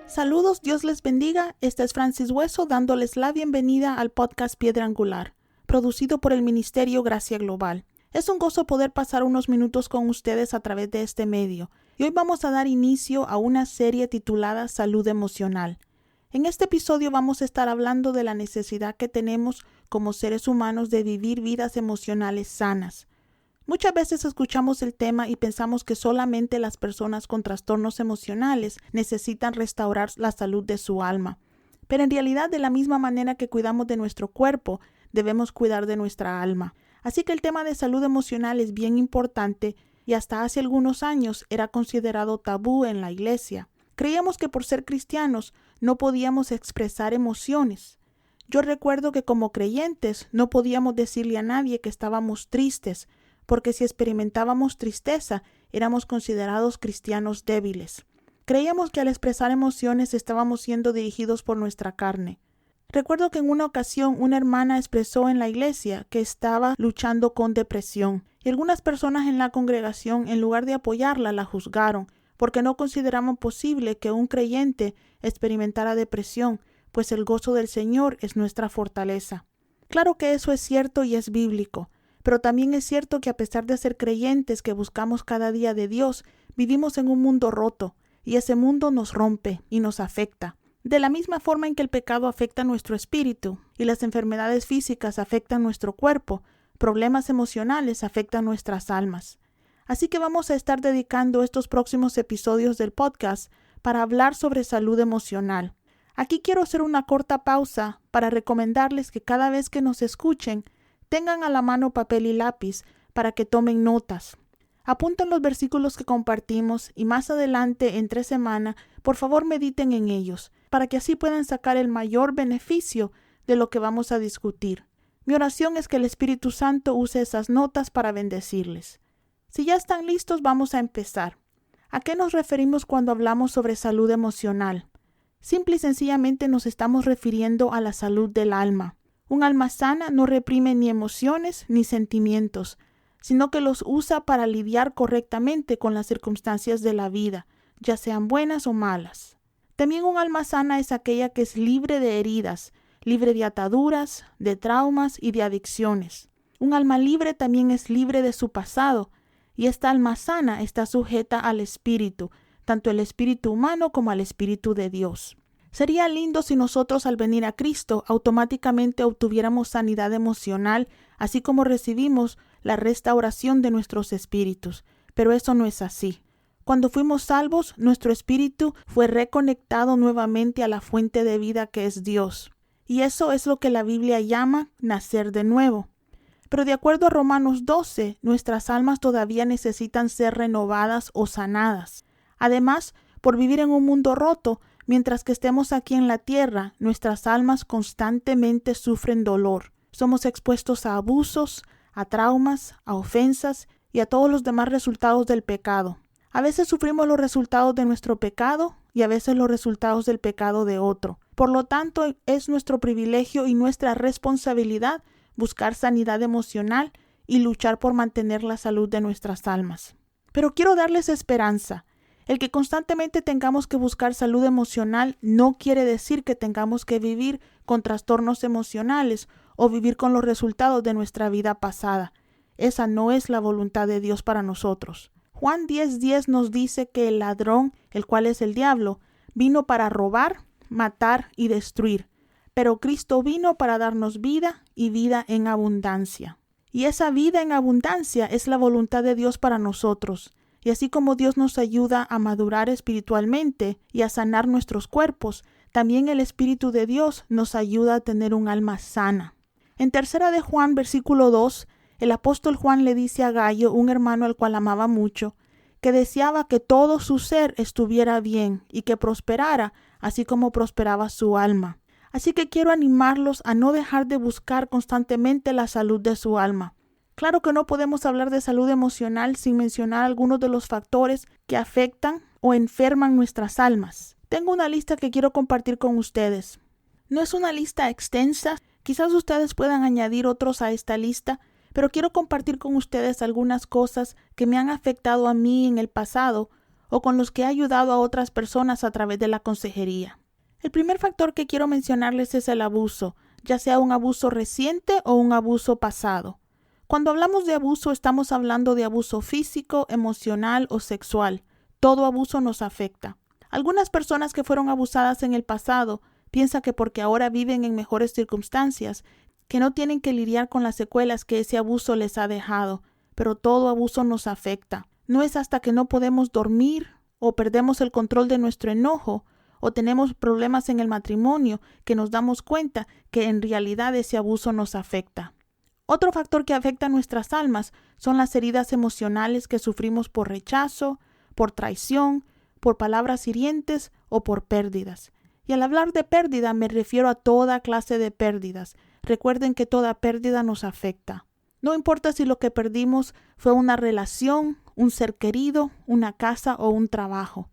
Saludos, Dios les bendiga. Este es Francis Hueso dándoles la bienvenida al podcast Piedra Angular, producido por el Ministerio Gracia Global. Es un gozo poder pasar unos minutos con ustedes a través de este medio. Y hoy vamos a dar inicio a una serie titulada Salud Emocional. En este episodio vamos a estar hablando de la necesidad que tenemos como seres humanos de vivir vidas emocionales sanas. Muchas veces escuchamos el tema y pensamos que solamente las personas con trastornos emocionales necesitan restaurar la salud de su alma. Pero en realidad, de la misma manera que cuidamos de nuestro cuerpo, debemos cuidar de nuestra alma. Así que el tema de salud emocional es bien importante y hasta hace algunos años era considerado tabú en la iglesia. Creíamos que por ser cristianos no podíamos expresar emociones. Yo recuerdo que como creyentes no podíamos decirle a nadie que estábamos tristes, porque si experimentábamos tristeza, éramos considerados cristianos débiles. Creíamos que al expresar emociones estábamos siendo dirigidos por nuestra carne. Recuerdo que en una ocasión una hermana expresó en la iglesia que estaba luchando con depresión, y algunas personas en la congregación, en lugar de apoyarla, la juzgaron, porque no consideraban posible que un creyente experimentara depresión, pues el gozo del Señor es nuestra fortaleza. Claro que eso es cierto y es bíblico. Pero también es cierto que a pesar de ser creyentes que buscamos cada día de Dios, vivimos en un mundo roto y ese mundo nos rompe y nos afecta. De la misma forma en que el pecado afecta nuestro espíritu y las enfermedades físicas afectan nuestro cuerpo, problemas emocionales afectan nuestras almas. Así que vamos a estar dedicando estos próximos episodios del podcast para hablar sobre salud emocional. Aquí quiero hacer una corta pausa para recomendarles que cada vez que nos escuchen, tengan a la mano papel y lápiz para que tomen notas. Apunten los versículos que compartimos y más adelante, entre semana, por favor mediten en ellos, para que así puedan sacar el mayor beneficio de lo que vamos a discutir. Mi oración es que el Espíritu Santo use esas notas para bendecirles. Si ya están listos, vamos a empezar. ¿A qué nos referimos cuando hablamos sobre salud emocional? Simple y sencillamente nos estamos refiriendo a la salud del alma. Un alma sana no reprime ni emociones ni sentimientos, sino que los usa para lidiar correctamente con las circunstancias de la vida, ya sean buenas o malas. También un alma sana es aquella que es libre de heridas, libre de ataduras, de traumas y de adicciones. Un alma libre también es libre de su pasado, y esta alma sana está sujeta al espíritu, tanto el espíritu humano como al espíritu de Dios. Sería lindo si nosotros al venir a Cristo automáticamente obtuviéramos sanidad emocional, así como recibimos la restauración de nuestros espíritus, pero eso no es así. Cuando fuimos salvos, nuestro espíritu fue reconectado nuevamente a la fuente de vida que es Dios. Y eso es lo que la Biblia llama nacer de nuevo. Pero de acuerdo a Romanos 12, nuestras almas todavía necesitan ser renovadas o sanadas. Además, por vivir en un mundo roto, mientras que estemos aquí en la tierra, nuestras almas constantemente sufren dolor. Somos expuestos a abusos, a traumas, a ofensas y a todos los demás resultados del pecado. A veces sufrimos los resultados de nuestro pecado y a veces los resultados del pecado de otro. Por lo tanto, es nuestro privilegio y nuestra responsabilidad buscar sanidad emocional y luchar por mantener la salud de nuestras almas. Pero quiero darles esperanza. El que constantemente tengamos que buscar salud emocional no quiere decir que tengamos que vivir con trastornos emocionales o vivir con los resultados de nuestra vida pasada. Esa no es la voluntad de Dios para nosotros. Juan 10:10 nos dice que el ladrón, el cual es el diablo, vino para robar, matar y destruir. Pero Cristo vino para darnos vida y vida en abundancia. Y esa vida en abundancia es la voluntad de Dios para nosotros. Y así como Dios nos ayuda a madurar espiritualmente y a sanar nuestros cuerpos, también el Espíritu de Dios nos ayuda a tener un alma sana. En 3 de Juan, versículo 2, el apóstol Juan le dice a Gayo, un hermano al cual amaba mucho, que deseaba que todo su ser estuviera bien y que prosperara, así como prosperaba su alma. Así que quiero animarlos a no dejar de buscar constantemente la salud de su alma. Claro que no podemos hablar de salud emocional sin mencionar algunos de los factores que afectan o enferman nuestras almas. Tengo una lista que quiero compartir con ustedes. No es una lista extensa, quizás ustedes puedan añadir otros a esta lista, pero quiero compartir con ustedes algunas cosas que me han afectado a mí en el pasado o con los que he ayudado a otras personas a través de la consejería. El primer factor que quiero mencionarles es el abuso, ya sea un abuso reciente o un abuso pasado. Cuando hablamos de abuso, estamos hablando de abuso físico, emocional o sexual. Todo abuso nos afecta. Algunas personas que fueron abusadas en el pasado piensan que porque ahora viven en mejores circunstancias, que no tienen que lidiar con las secuelas que ese abuso les ha dejado, pero todo abuso nos afecta. No es hasta que no podemos dormir o perdemos el control de nuestro enojo o tenemos problemas en el matrimonio que nos damos cuenta que en realidad ese abuso nos afecta. Otro factor que afecta a nuestras almas son las heridas emocionales que sufrimos por rechazo, por traición, por palabras hirientes o por pérdidas. Y al hablar de pérdida me refiero a toda clase de pérdidas. Recuerden que toda pérdida nos afecta. No importa si lo que perdimos fue una relación, un ser querido, una casa o un trabajo.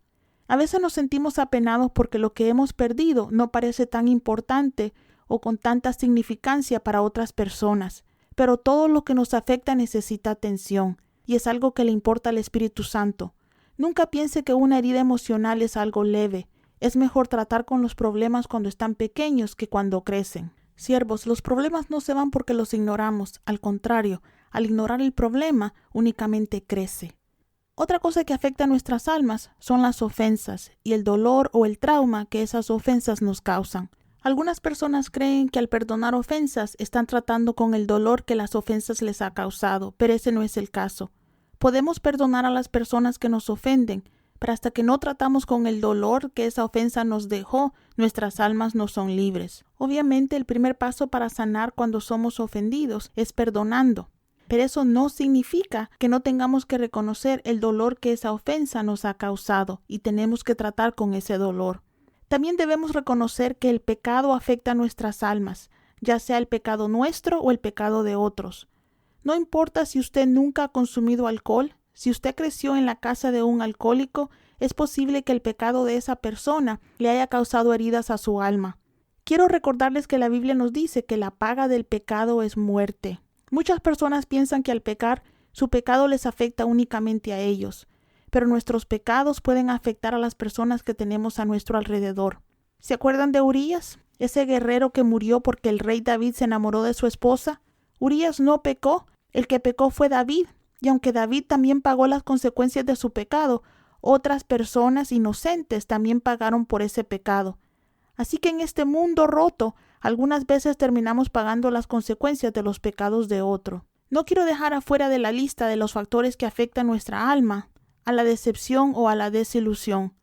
A veces nos sentimos apenados porque lo que hemos perdido no parece tan importante o con tanta significancia para otras personas. Pero todo lo que nos afecta necesita atención y es algo que le importa al Espíritu Santo. Nunca piense que una herida emocional es algo leve. Es mejor tratar con los problemas cuando están pequeños que cuando crecen. Siervos, los problemas no se van porque los ignoramos. Al contrario, al ignorar el problema, únicamente crece. Otra cosa que afecta a nuestras almas son las ofensas y el dolor o el trauma que esas ofensas nos causan. Algunas personas creen que al perdonar ofensas están tratando con el dolor que las ofensas les ha causado, pero ese no es el caso. Podemos perdonar a las personas que nos ofenden, pero hasta que no tratamos con el dolor que esa ofensa nos dejó, nuestras almas no son libres. Obviamente, el primer paso para sanar cuando somos ofendidos es perdonando. Pero eso no significa que no tengamos que reconocer el dolor que esa ofensa nos ha causado y tenemos que tratar con ese dolor. También debemos reconocer que el pecado afecta a nuestras almas, ya sea el pecado nuestro o el pecado de otros. No importa si usted nunca ha consumido alcohol, si usted creció en la casa de un alcohólico, es posible que el pecado de esa persona le haya causado heridas a su alma. Quiero recordarles que la Biblia nos dice que la paga del pecado es muerte. Muchas personas piensan que al pecar, su pecado les afecta únicamente a ellos, pero nuestros pecados pueden afectar a las personas que tenemos a nuestro alrededor. ¿Se acuerdan de Urías? Ese guerrero que murió porque el rey David se enamoró de su esposa. Urías no pecó, el que pecó fue David. Y aunque David también pagó las consecuencias de su pecado, otras personas inocentes también pagaron por ese pecado. Así que en este mundo roto, algunas veces terminamos pagando las consecuencias de los pecados de otro. No quiero dejar afuera de la lista de los factores que afectan nuestra alma, a la decepción o a la desilusión.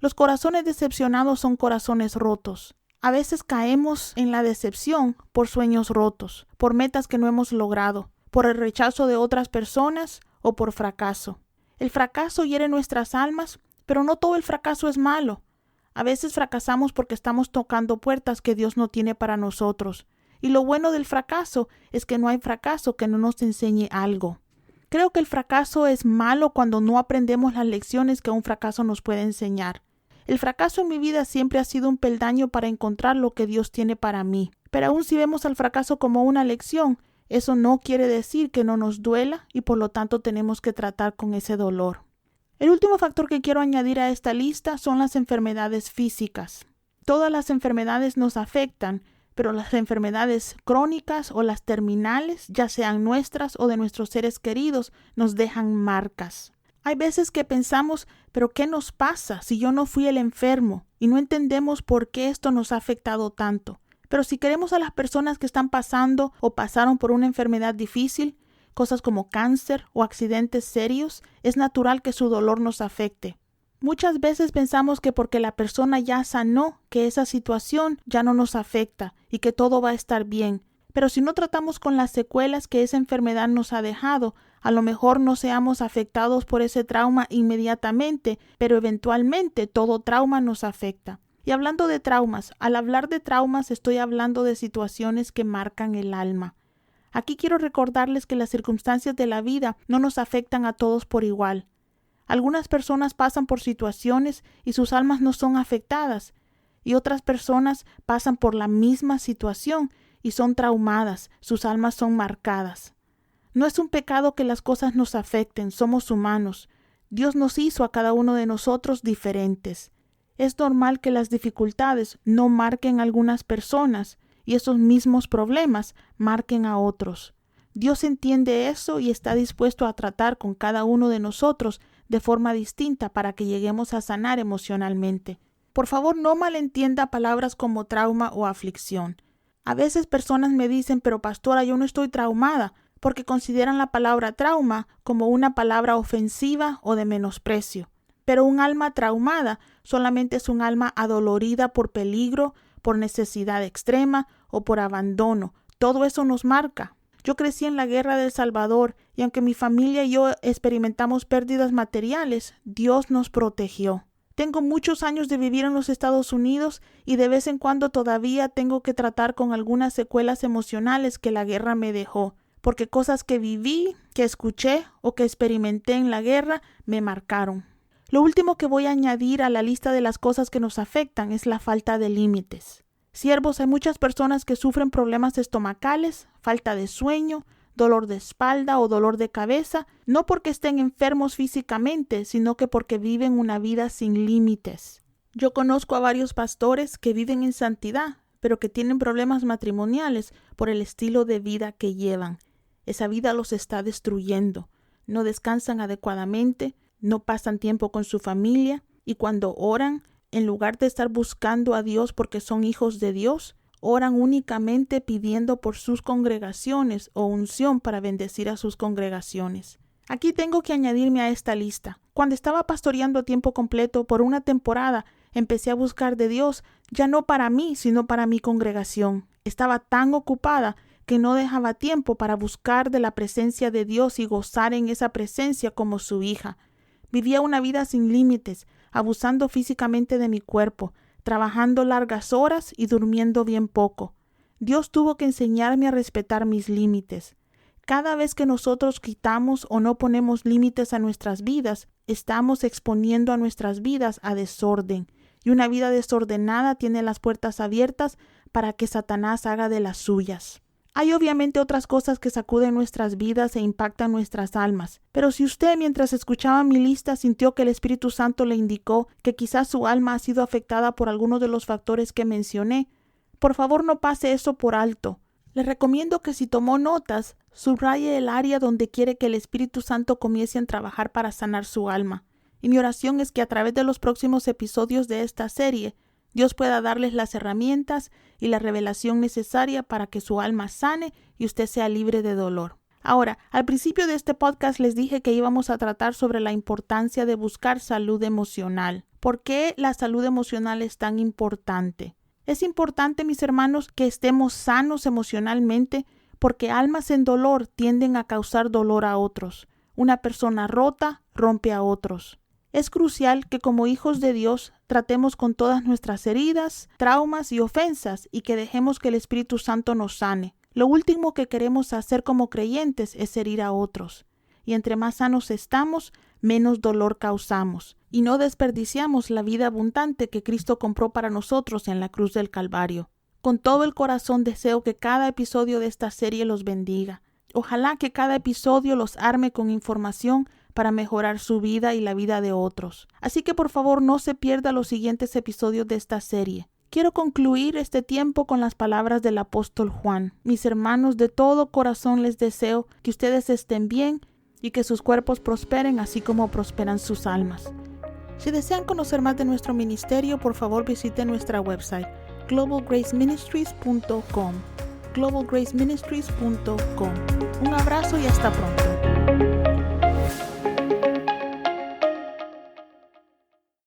Los corazones decepcionados son corazones rotos. A veces caemos en la decepción por sueños rotos, por metas que no hemos logrado, por el rechazo de otras personas o por fracaso. El fracaso hiere nuestras almas, pero no todo el fracaso es malo. A veces fracasamos porque estamos tocando puertas que Dios no tiene para nosotros. Y lo bueno del fracaso es que no hay fracaso que no nos enseñe algo. Creo que el fracaso es malo cuando no aprendemos las lecciones que un fracaso nos puede enseñar. El fracaso en mi vida siempre ha sido un peldaño para encontrar lo que Dios tiene para mí. Pero aún si vemos al fracaso como una lección, eso no quiere decir que no nos duela y por lo tanto tenemos que tratar con ese dolor. El último factor que quiero añadir a esta lista son las enfermedades físicas. Todas las enfermedades nos afectan, pero las enfermedades crónicas o las terminales, ya sean nuestras o de nuestros seres queridos, nos dejan marcas. Hay veces que pensamos, ¿pero qué nos pasa si yo no fui el enfermo? Y no entendemos por qué esto nos ha afectado tanto. Pero si queremos a las personas que están pasando o pasaron por una enfermedad difícil, cosas como cáncer o accidentes serios, es natural que su dolor nos afecte. Muchas veces pensamos que porque la persona ya sanó, que esa situación ya no nos afecta y que todo va a estar bien. Pero si no tratamos con las secuelas que esa enfermedad nos ha dejado, a lo mejor no seamos afectados por ese trauma inmediatamente, pero eventualmente todo trauma nos afecta. Y hablando de traumas, al hablar de traumas estoy hablando de situaciones que marcan el alma. Aquí quiero recordarles que las circunstancias de la vida no nos afectan a todos por igual. Algunas personas pasan por situaciones y sus almas no son afectadas, y otras personas pasan por la misma situación y son traumadas, sus almas son marcadas. No es un pecado que las cosas nos afecten, somos humanos. Dios nos hizo a cada uno de nosotros diferentes. Es normal que las dificultades no marquen a algunas personas y esos mismos problemas marquen a otros. Dios entiende eso y está dispuesto a tratar con cada uno de nosotros de forma distinta para que lleguemos a sanar emocionalmente. Por favor, no malentienda palabras como trauma o aflicción. A veces personas me dicen, pero pastora, yo no estoy traumada, porque consideran la palabra trauma como una palabra ofensiva o de menosprecio. Pero un alma traumada solamente es un alma adolorida por peligro, por necesidad extrema o por abandono. Todo eso nos marca. Yo crecí en la guerra de El Salvador y aunque mi familia y yo experimentamos pérdidas materiales, Dios nos protegió. Tengo muchos años de vivir en los Estados Unidos y de vez en cuando todavía tengo que tratar con algunas secuelas emocionales que la guerra me dejó, porque cosas que viví, que escuché o que experimenté en la guerra me marcaron. Lo último que voy a añadir a la lista de las cosas que nos afectan es la falta de límites. Siervos, hay muchas personas que sufren problemas estomacales, falta de sueño, dolor de espalda o dolor de cabeza, no porque estén enfermos físicamente, sino que porque viven una vida sin límites. Yo conozco a varios pastores que viven en santidad, pero que tienen problemas matrimoniales por el estilo de vida que llevan. Esa vida los está destruyendo. No descansan adecuadamente, no pasan tiempo con su familia y cuando oran, en lugar de estar buscando a Dios porque son hijos de Dios, oran únicamente pidiendo por sus congregaciones o unción para bendecir a sus congregaciones. Aquí tengo que añadirme a esta lista. Cuando estaba pastoreando a tiempo completo por una temporada, empecé a buscar de Dios, ya no para mí, sino para mi congregación. Estaba tan ocupada que no dejaba tiempo para buscar de la presencia de Dios y gozar en esa presencia como su hija. Vivía una vida sin límites, abusando físicamente de mi cuerpo, trabajando largas horas y durmiendo bien poco. Dios tuvo que enseñarme a respetar mis límites. Cada vez que nosotros quitamos o no ponemos límites a nuestras vidas, estamos exponiendo a nuestras vidas a desorden. Y una vida desordenada tiene las puertas abiertas para que Satanás haga de las suyas. Hay obviamente otras cosas que sacuden nuestras vidas e impactan nuestras almas, pero si usted mientras escuchaba mi lista sintió que el Espíritu Santo le indicó que quizás su alma ha sido afectada por alguno de los factores que mencioné, por favor no pase eso por alto. Le recomiendo que si tomó notas, subraye el área donde quiere que el Espíritu Santo comience a trabajar para sanar su alma. Y mi oración es que a través de los próximos episodios de esta serie, Dios pueda darles las herramientas y la revelación necesaria para que su alma sane y usted sea libre de dolor. Ahora, al principio de este podcast les dije que íbamos a tratar sobre la importancia de buscar salud emocional. ¿Por qué la salud emocional es tan importante? Es importante, mis hermanos, que estemos sanos emocionalmente porque almas en dolor tienden a causar dolor a otros. Una persona rota rompe a otros. Es crucial que como hijos de Dios tratemos con todas nuestras heridas, traumas y ofensas y que dejemos que el Espíritu Santo nos sane. Lo último que queremos hacer como creyentes es herir a otros. Y entre más sanos estamos, menos dolor causamos. Y no desperdiciamos la vida abundante que Cristo compró para nosotros en la cruz del Calvario. Con todo el corazón deseo que cada episodio de esta serie los bendiga. Ojalá que cada episodio los arme con información para mejorar su vida y la vida de otros. Así que por favor no se pierda los siguientes episodios de esta serie. Quiero concluir este tiempo con las palabras del apóstol Juan. Mis hermanos, de todo corazón les deseo que ustedes estén bien y que sus cuerpos prosperen así como prosperan sus almas. Si desean conocer más de nuestro ministerio, por favor visiten nuestra website globalgraceministries.com. globalgraceministries.com. Un abrazo y hasta pronto.